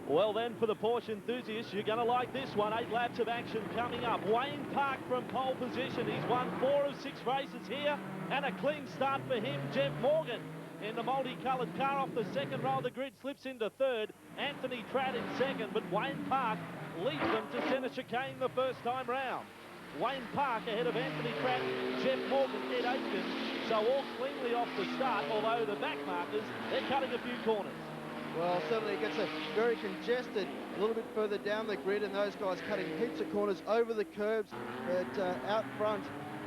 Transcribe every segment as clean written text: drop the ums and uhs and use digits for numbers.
Well then, for the Porsche enthusiasts, you're going to like this one. 8 laps of action coming up. Wayne Park from pole position. He's won 4 of 6 races here, and a clean start for him. Jeff Morgan in the multicoloured car off the second row of the grid slips into third. Anthony Tratt in second, but Wayne Park leads them to centre chicane the first time round. Wayne Park ahead of Anthony Tratt, Jeff Morgan, Ed Aitken. So all cleanly off the start, although the back markers, they're cutting a few corners. Well, certainly it gets very congested a little bit further down the grid, and those guys cutting heaps of corners over the curbs. But out front,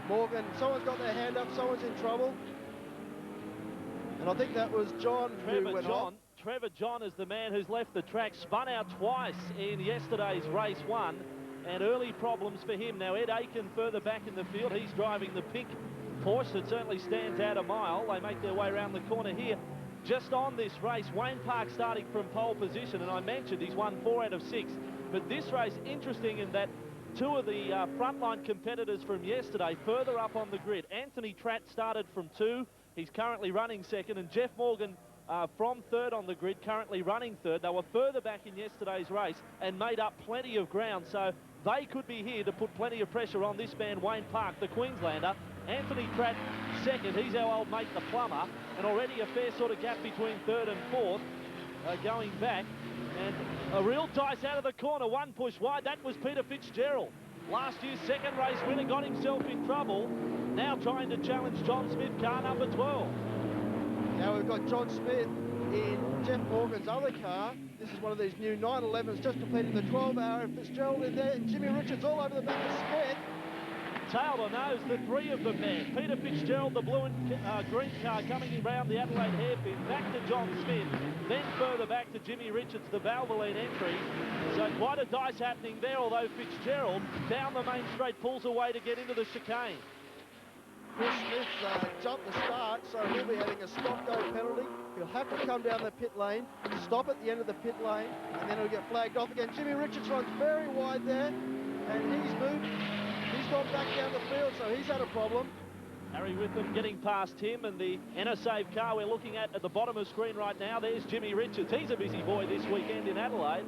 Morgan, someone's got their hand up, someone's in trouble. And I think that was John who went on. Trevor John is the man who's left the track, spun out twice in yesterday's race 1, and early problems for him. Now Ed Aitken further back in the field, he's driving the pink Porsche that certainly stands out a mile. They make their way around the corner here. Just on this race, Wayne Park starting from pole position, and I mentioned he's won 4 out of 6. But this race, interesting in that 2 of the frontline competitors from yesterday further up on the grid. Anthony Tratt started from 2. He's currently running second, and Jeff Morgan from 3rd on the grid, currently running 3rd. They were further back in yesterday's race and made up plenty of ground, so they could be here to put plenty of pressure on this man, Wayne Park, the Queenslander. Anthony Tratt second, he's our old mate the plumber, and already a fair sort of gap between 3rd and 4th going back, and a real dice out of the corner, one push wide. That was Peter Fitzgerald, last year's second race winner, got himself in trouble, now trying to challenge John Smith, car number 12. Now we've got John Smith in Jeff Morgan's other car. This is one of these new 911s just completing the 12-hour, and Fitzgerald in there, and Jimmy Richards all over the back of Smith. Tail to nose, the 3 of them there. Peter Fitzgerald, the blue and green car, coming in round the Adelaide hairpin, back to John Smith, then further back to Jimmy Richards, the Valvoline entry. So quite a dice happening there, although Fitzgerald down the main straight pulls away to get into the chicane. Chris Smith jumped the start, so he'll be having a stop-go penalty. He'll have to come down the pit lane, stop at the end of the pit lane, and then he'll get flagged off again. Jimmy Richards runs very wide there, and he's moved. He's gone back down the field, so he's had a problem. Harry Witham getting past him, and the Enersave car we're looking at the bottom of the screen right now, there's Jimmy Richards. He's a busy boy this weekend in Adelaide.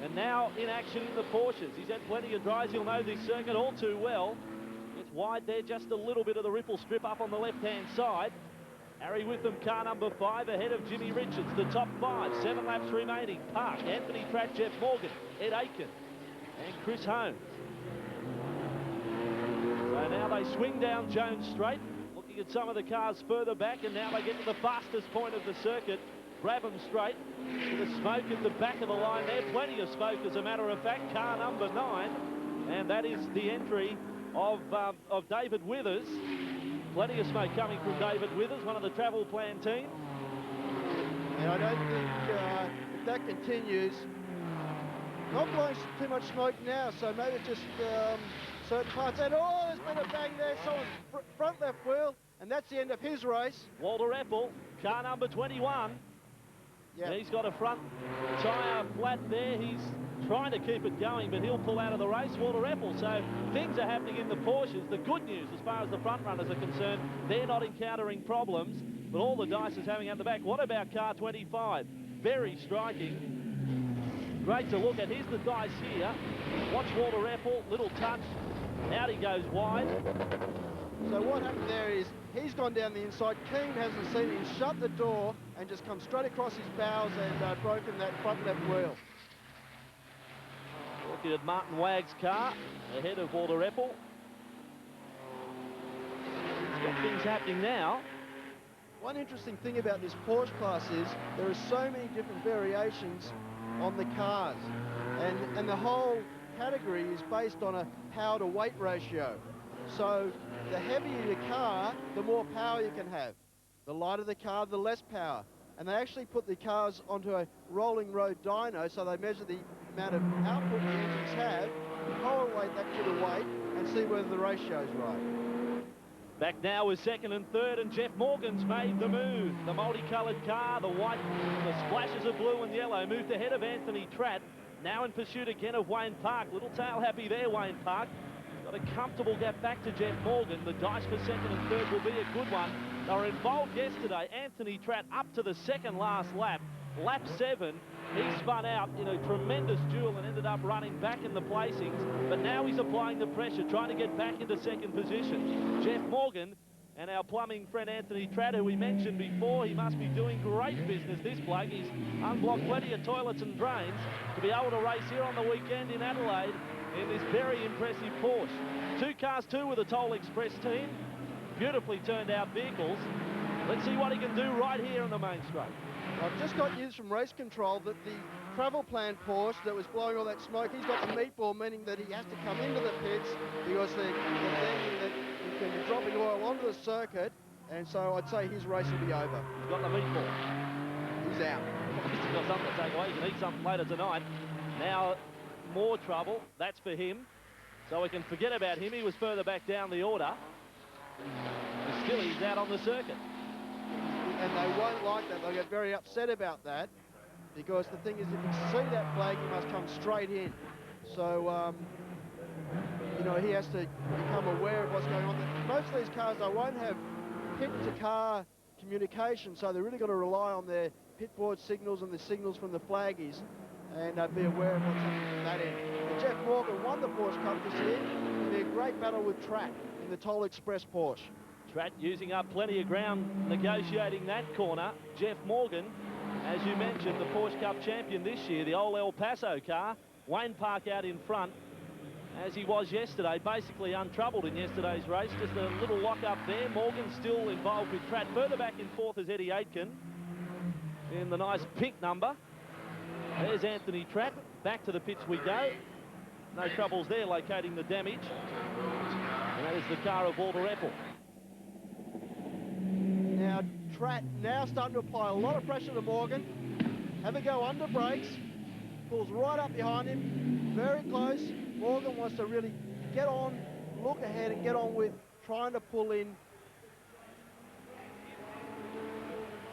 And now in action in the Porsches. He's had plenty of drives. He'll know this circuit all too well. It's wide there, just a little bit of the ripple strip up on the left-hand side. Harry Witham, car number 5, ahead of Jimmy Richards. The top 5, 7 laps remaining. Park, Anthony Tratt, Jeff Morgan, Ed Aitken, and Chris Holmes. So now they swing down Jones Straight, looking at some of the cars further back, and now they get to the fastest point of the circuit, Brabham Straight, with a smoke at the back of the line there. Plenty of smoke, as a matter of fact, car number 9, and that is the entry of David Withers. Plenty of smoke coming from David Withers, one of the travel plan team. And I don't think if that continues, not blowing too much smoke now, so maybe it's just certain parts. And oh, there's been a bang there, someone's front left wheel, and that's the end of his race. Walter Eppel, car number 21. Yeah. He's got a front tyre flat there. He's trying to keep it going, but he'll pull out of the race, Walter Eppel. So things are happening in the Porsches. The good news, as far as the front runners are concerned, they're not encountering problems, but all the dice is having out the back. What about car 25? Very striking. Great to look at. Here's the dice here. Watch Walter Eppel, little touch. Out he goes wide. So what happened there is he's gone down the inside. Keane hasn't seen him, shut the door and just come straight across his bows and broken that front left wheel. Looking at Martin Wagg's car ahead of Walter Eppel. He's got things happening now. One interesting thing about this Porsche class is there are so many different variations on the cars, and the whole category is based on a power to weight ratio. So the heavier your car, the more power you can have. The lighter the car, the less power. And they actually put the cars onto a rolling road dyno, so they measure the amount of output the engines have, correlate that to the weight, and see whether the ratio's right. Back now with second and third, and Jeff Morgan's made the move. The multicoloured car, the white, the splashes of blue and yellow, moved ahead of Anthony Tratt. Now in pursuit again of Wayne Park. Little tail happy there, Wayne Park. Got a comfortable gap back to Jeff Morgan. The dice for second and third will be a good one. They were involved yesterday. Anthony Tratt up to the second last lap. lap 7, he spun out in a tremendous duel and ended up running back in the placings. But now he's applying the pressure, trying to get back into second position. Jeff Morgan and our plumbing friend Anthony Tratt, who we mentioned before, he must be doing great business, this bloke. He's unblocked plenty of toilets and drains to be able to race here on the weekend in Adelaide in this very impressive Porsche. 2 cars, 2 with the Toll Express team. Beautifully turned out vehicles. Let's see what he can do right here on the main straight. I've just got news from race control that the travel plan Porsche that was blowing all that smoke, he's got the meatball, meaning that he has to come into the pits because they're thinking that he can be dropping oil onto the circuit, and so I'd say his race will be over. He's got the meatball. He's out. He's got something to take away. He can eat something later tonight. Now, more trouble. That's for him. So we can forget about him. He was further back down the order. But still, he's out on the circuit. And they won't like that. They'll get very upset about that, because the thing is, if you see that flag, you must come straight in. So, you know, he has to become aware of what's going on. Most of these cars, they won't have pit-to-car communication, so they're really going to rely on their pit board signals and the signals from the flaggies, and be aware of what's happening at that end. But Jeff Morgan won the Porsche Cup this year. It'll be a great battle with Tratt in the Toll Express Porsche. Tratt using up plenty of ground negotiating that corner. Jeff Morgan, as you mentioned, the Porsche Cup champion this year, the old El Paso car. Wayne Park out in front, as he was yesterday, basically untroubled in yesterday's race. Just a little lock up there. Morgan still involved with Tratt. Further back in fourth is Eddie Aitken in the nice pink number. There's Anthony Tratt. Back to the pits we go. No troubles there locating the damage. And that is the car of Walter Eppel. Now, Tratt now starting to apply a lot of pressure to Morgan. Have a go under brakes. Pulls right up behind him. Very close. Morgan wants to really get on, look ahead and get on with trying to pull in.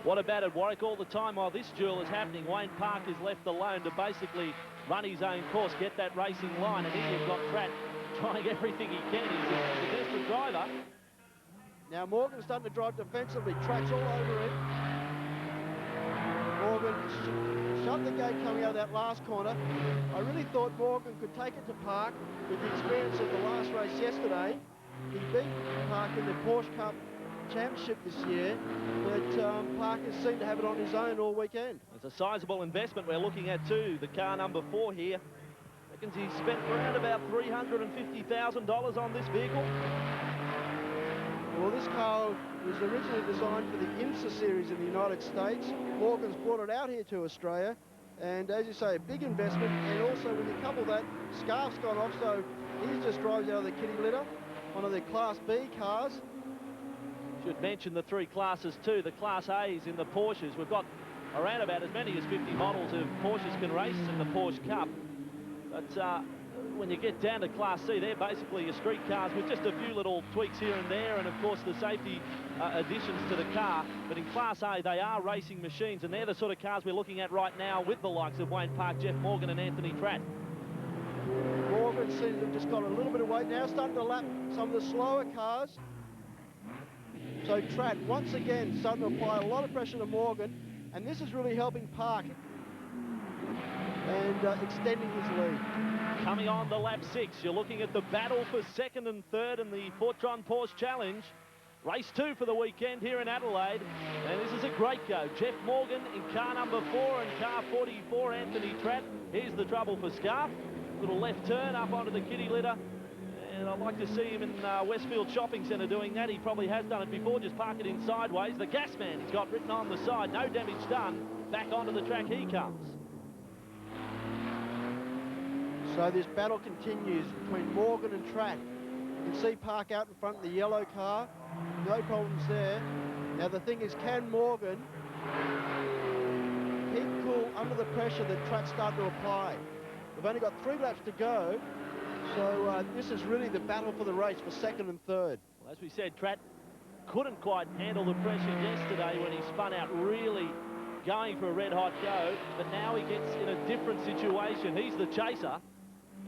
What about at Warwick all the time while this duel is happening? Wayne Park is left alone to basically run his own course, get that racing line, and here you've got Tratt trying everything he can. He's a desperate driver. Now Morgan's starting to drive defensively. Tratt's all over him. Morgan shut the gate coming out of that last corner. I really thought Morgan could take it to Park with the experience of the last race yesterday. He beat Park in the Porsche Cup Championship this year, but Park has seemed to have it on his own all weekend. It's a sizable investment we're looking at too. The car number 4 here. Reckons he's spent around about $350,000 on this vehicle. Well, this car was originally designed for the IMSA series in the United States. Morgan's brought it out here to Australia, and as you say, a big investment. And also, when you couple that, scarf's gone off, so he just drives out of the kitty litter, one of the Class B cars. Should mention the 3 classes too. The Class A's in the Porsches. We've got around about as many as 50 models of Porsches can race in the Porsche Cup. But when you get down to Class C, they're basically your street cars with just a few little tweaks here and there, and of course the safety additions to the car. But in Class A, they are racing machines, and they're the sort of cars we're looking at right now with the likes of Wayne Park, Jeff Morgan and Anthony Tratt. Morgan seems to have just got a little bit of weight now, starting to lap some of the slower cars. So Tratt, once again, starting to apply a lot of pressure to Morgan, and this is really helping Park and extending his lead. Coming on to lap 6, you're looking at the battle for 2nd and 3rd in the Fortron Porsche Challenge. Race 2 for the weekend here in Adelaide, and this is a great go. Jeff Morgan in car number 4 and car 44, Anthony Tratt. Here's the trouble for Scarf. Little left turn up onto the kitty litter. And I'd like to see him in Westfield Shopping Centre doing that. He probably has done it before, just park it in sideways. The gas man he's got written on the side, no damage done. Back onto the track he comes. So this battle continues between Morgan and Tratt. You can see Park out in front of the yellow car. No problems there. Now the thing is, can Morgan keep cool under the pressure that Tratt's starting to apply? We've only got 3 laps to go. So this is really the battle for the race for 2nd and 3rd. Well, as we said, Tratt couldn't quite handle the pressure yesterday when he spun out, really going for a red-hot go. But now he gets in a different situation. He's the chaser.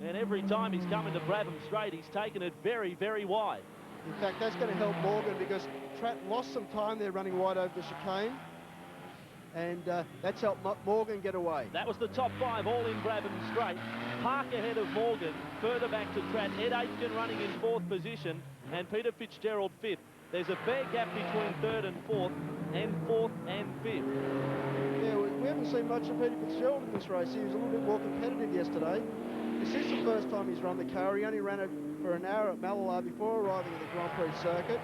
And every time he's coming to Brabham straight, he's taken it very, very wide. In fact, that's going to help Morgan because Tratt lost some time there running wide over the chicane. and that's helped Morgan get away. That was the top 5 all in Brabham Straight. Park ahead of Morgan, further back to Tratt. Ed Aitken running in 4th position, and Peter Fitzgerald 5th. There's a fair gap between 3rd and 4th, and 4th and 5th. Yeah, we haven't seen much of Peter Fitzgerald in this race. He was a little bit more competitive yesterday. This is the first time he's run the car. He only ran it for an hour at Malala before arriving at the Grand Prix circuit.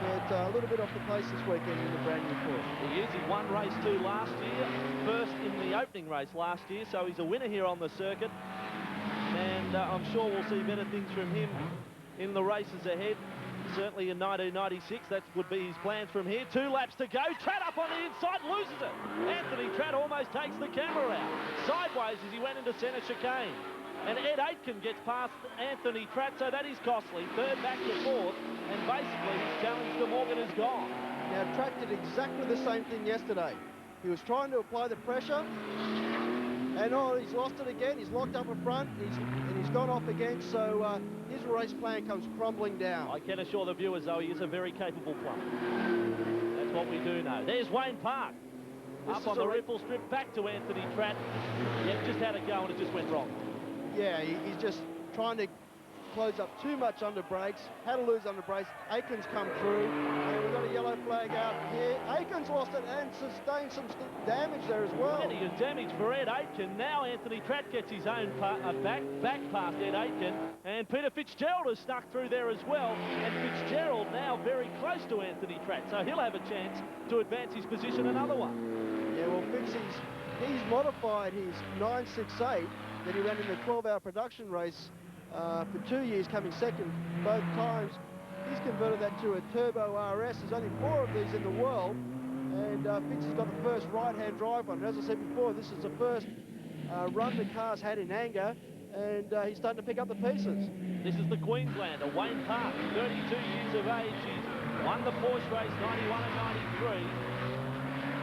But a little bit off the pace this weekend in the brand new Porsche. He is. He won race 2 last year, first in the opening race last year, so he's a winner here on the circuit. And I'm sure we'll see better things from him in the races ahead. Certainly in 1996, that would be his plans from here. 2 laps to go. Tratt up on the inside, loses it. Anthony Tratt almost takes the camera out. Sideways as he went into centre chicane. And Ed Aitken gets past Anthony Tratt, so that is costly. 3rd back to 4th, and basically his challenge to Morgan is gone. Now, Tratt did exactly the same thing yesterday. He was trying to apply the pressure, and he's lost it again. He's locked up in front, and he's gone off again, so his race plan comes crumbling down. I can assure the viewers, though, he is a very capable plumber. That's what we do know. There's Wayne Park. Up on the ripple strip, back to Anthony Tratt. Yep, just had a go, and it just went wrong. Yeah, he's just trying to close up too much under brakes. Had to lose under brakes. Aiken's come through, and we've got a yellow flag out here. Aiken's lost it and sustained some damage there as well. Plenty of damage for Ed Aitken. Now Anthony Tratt gets his own back past Ed Aitken, and Peter Fitzgerald has snuck through there as well, and Fitzgerald now very close to Anthony Tratt, so he'll have a chance to advance his position another one. Yeah, well, he's modified his 968 that he ran in the 12-hour production race for 2 years, coming second both times. He's converted that to a turbo RS. There's only 4 of these in the world, and Fitz has got the first right-hand drive one. And as I said before, this is the first run the car's had in anger, and he's starting to pick up the pieces. This is the Queenslander, Wayne Park, 32 years of age. He's won the Porsche race 91 and 93.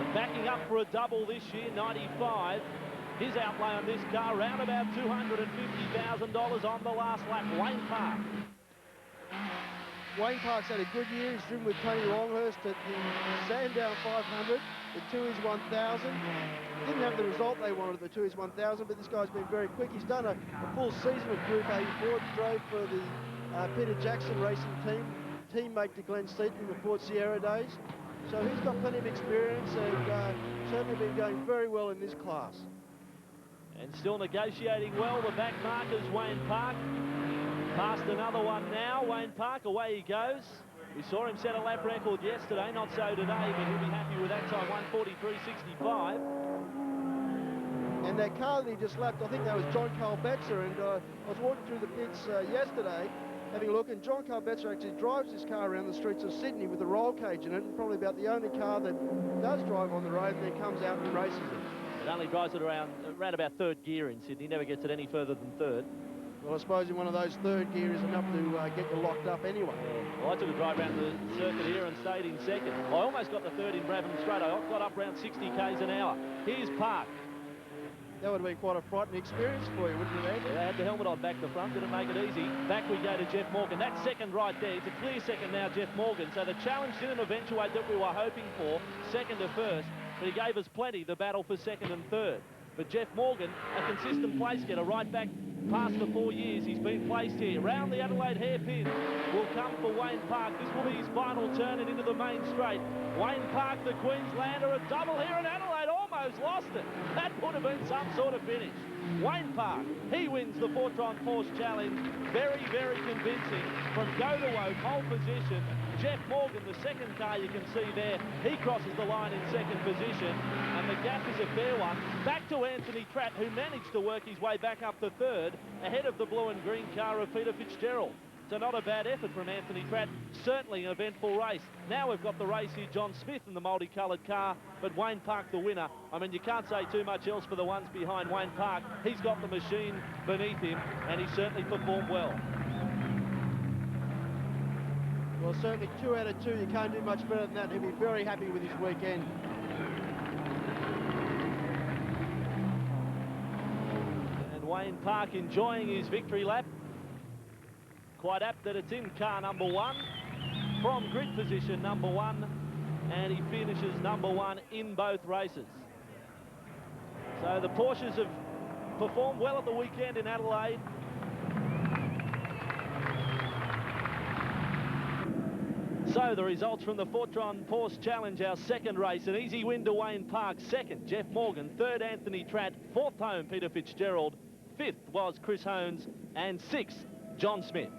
And backing up for a double this year, 95. His outlay on this car, round about $250,000 on the last lap. Wayne Park. Wayne Park's had a good year. He's driven with Tony Longhurst at the Sandown 500, the 2 is 1000. Didn't have the result they wanted at the 2 is 1000, but this guy's been very quick. He's done a full season of Group A. Ford, drove for the Peter Jackson racing team, teammate to Glenn Seaton in the Ford Sierra days. So he's got plenty of experience and certainly been going very well in this class. And still negotiating well, the back markers, Wayne Park. Past another one now, Wayne Park, away he goes. We saw him set a lap record yesterday, not so today, but he'll be happy with that time, 1:43.65. And that car that he just lapped, I think that was John Carl Betzer, and I was walking through the pits yesterday, having a look, and John Carl Betzer actually drives this car around the streets of Sydney with a roll cage in it, and probably about the only car that does drive on the road and then comes out and races it. It only drives it around about 3rd gear in Sydney, never gets it any further than 3rd. Well, I suppose in one of those 3rd gear is enough to get you locked up anyway. Well, I took a drive around the circuit here and stayed in 2nd. I almost got the 3rd in Brabham Straight. I got up around 60 k's an hour. Here's Park. That would have been quite a frightening experience for you, wouldn't it, Andy? Yeah, I had the helmet on back to front, didn't make it easy. Back we go to Jeff Morgan. That's 2nd right there. It's a clear 2nd now, Jeff Morgan. So the challenge didn't eventuate that we were hoping for, 2nd to 1st, but he gave us plenty, the battle for 2nd and 3rd. But Jeff Morgan, a consistent place getter, right back past the 4 years he's been placed here. Round the Adelaide hairpin will come for Wayne Park. This will be his final turn and into the main straight. Wayne Park, the Queenslander, a double here in Adelaide, almost lost it. That would have been some sort of finish. Wayne Park, he wins the Fortron Porsche Challenge. Very, very convincing from go to woe, pole position. Jeff Morgan, the 2nd car you can see there, he crosses the line in 2nd position, and the gap is a fair one. Back to Anthony Tratt, who managed to work his way back up to 3rd, ahead of the blue and green car of Peter Fitzgerald. So not a bad effort from Anthony Tratt, certainly an eventful race. Now we've got the race here, John Smith in the multicoloured car, but Wayne Park the winner. I mean, you can't say too much else for the ones behind Wayne Park. He's got the machine beneath him, and he certainly performed well. Well, certainly 2 out of 2. You can't do much better than that. He'll be very happy with his weekend. And Wayne Park enjoying his victory lap. Quite apt that it's in car number 1, from grid position number 1, and he finishes number 1 in both races. So the Porsches have performed well at the weekend in Adelaide. So the results from the Fortron Porsche Challenge, our second race. An easy win to Wayne Park. Second, Jeff Morgan. Third, Anthony Tratt. Fourth home, Peter Fitzgerald. Fifth was Chris Hones. And sixth, John Smith.